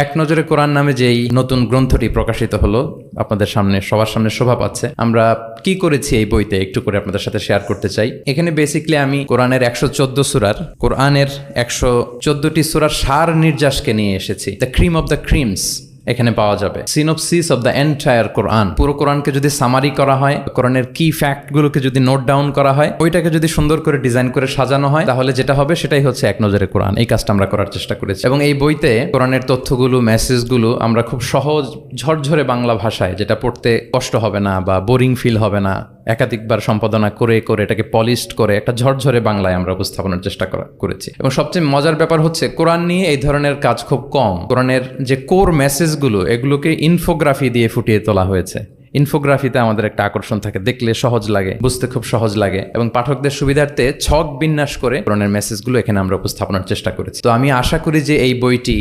এক নজরে কোরআন নামে যেই নতুন গ্রন্থটি প্রকাশিত হলো আপনাদের সামনে সবার সামনে শোভা পাচ্ছে, আমরা কি করেছি এই বইতে একটু করে আপনাদের সাথে শেয়ার করতে চাই। এখানে বেসিক্যালি আমি কোরআনের 114 সূরার কোরআনের 114টি সূরার সার নির্যাসকে নিয়ে এসেছি। The cream of the creams এখানে পাওয়া যাবে। সিনোপসিস অফ দ্য এন্টায়ার কোরআন, পুরো কোরআনকে যদি সামারি করা হয়, কোরআনের কি ফ্যাক্টগুলোকে যদি নোট ডাউন করা হয়, ওইটাকে যদি সুন্দর করে ডিজাইন করে সাজানো হয়, তাহলে যেটা হবে সেটাই হচ্ছে এক নজরে কোরআন। এই কাজটা আমরা করার চেষ্টা করেছি এবং এই বইতে কোরআনের তথ্যগুলো, মেসেজগুলো আমরা খুব সহজ ঝরঝরে বাংলা ভাষায়, যেটা পড়তে কষ্ট হবে না বা বোরিং ফিল হবে না, একাধিকবার সম্পাদনা করে করে এটাকে পলিশড করে একটা ঝরঝরে বাংলায় আমরা উপস্থাপনের চেষ্টা করেছি। এবং সবচেয়ে মজার ব্যাপার হচ্ছে কোরআন নিয়ে এই ধরনের কাজ খুব কম। কোরআনের যে কোর মেসেজগুলো, এগুলোকে ইনফোগ্রাফি দিয়ে ফুটিয়ে তোলা হয়েছে। ইনফোগ্রাফিতে আমাদের একটা আকর্ষণ থাকে, দেখলে সহজ লাগে, বুঝতে খুব সহজ লাগে এবং পাঠকদের সুবিধার্থে ছক বিন্যাস করে কোরআনের মেসেজগুলো এখানে আমরা উপস্থাপনের চেষ্টা করেছি। তো আমি আশা করি যে এই বইটি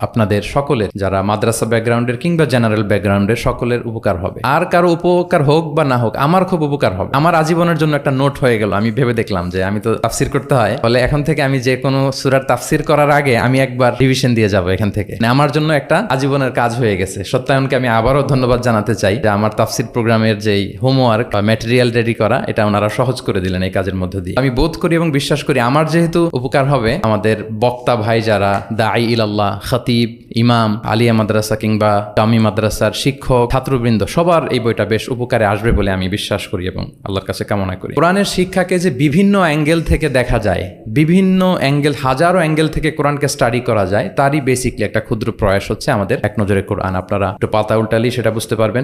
আপনাদের সকলের, যারা মাদ্রাসা ব্যাকগ্রাউন্ডের কিংবা জেনারেল ব্যাকগ্রাউন্ডের, সকলের উপকার হবে। আর কারো উপকার হোক বা না হোক, আমার খুব উপকার হবে। আমার আজীবনের জন্য একটা নোট হয়ে গেল। আমি ভেবে দেখলাম যে আমি তো তাফসির করতে হয়, ফলে এখন থেকে আমি যে কোনো সূরার তাফসির করার আগে আমি একবার রিভিশন দিয়ে যাব এখান থেকে। আমার জন্য একটা আজীবনের কাজ হয়ে গেছে। সত্যায়নকে আমি আবারও ধন্যবাদ জানাতে চাই যে আমার তাফসির প্রোগ্রামের যেই হোমওয়ার্ক বা ম্যাটেরিয়াল রেডি করা, এটা ওনারা সহজ করে দিলেন এই কাজের মধ্যে দিয়ে। আমি বোধ করি এবং বিশ্বাস করি আমার যেহেতু উপকার হবে, আমাদের বক্তা ভাই যারা দাঈ ইলাল্লাহ, খতিব, ইমাম, আলিয়া মাদ্রাসা কিংবা জামি মাদ্রাসার শিক্ষক, ছাত্রবৃন্দ, সবার এই বইটা বেশ উপকারে আসবে বলে আমি বিশ্বাস করি এবং আল্লাহর কাছে কামনা করি। কোরআনের শিক্ষাকে যে বিভিন্ন অ্যাঙ্গেল থেকে দেখা যায়, বিভিন্ন অ্যাঙ্গেল, হাজারো অ্যাঙ্গেল থেকে কোরআনকে স্টাডি করা যায়, তারই বেসিকলি একটা ক্ষুদ্র প্রয়াস হচ্ছে আমাদের এক নজরে কোরআন। আপনারা একটু পাতা উল্টালেই সেটা বুঝতে পারবেন।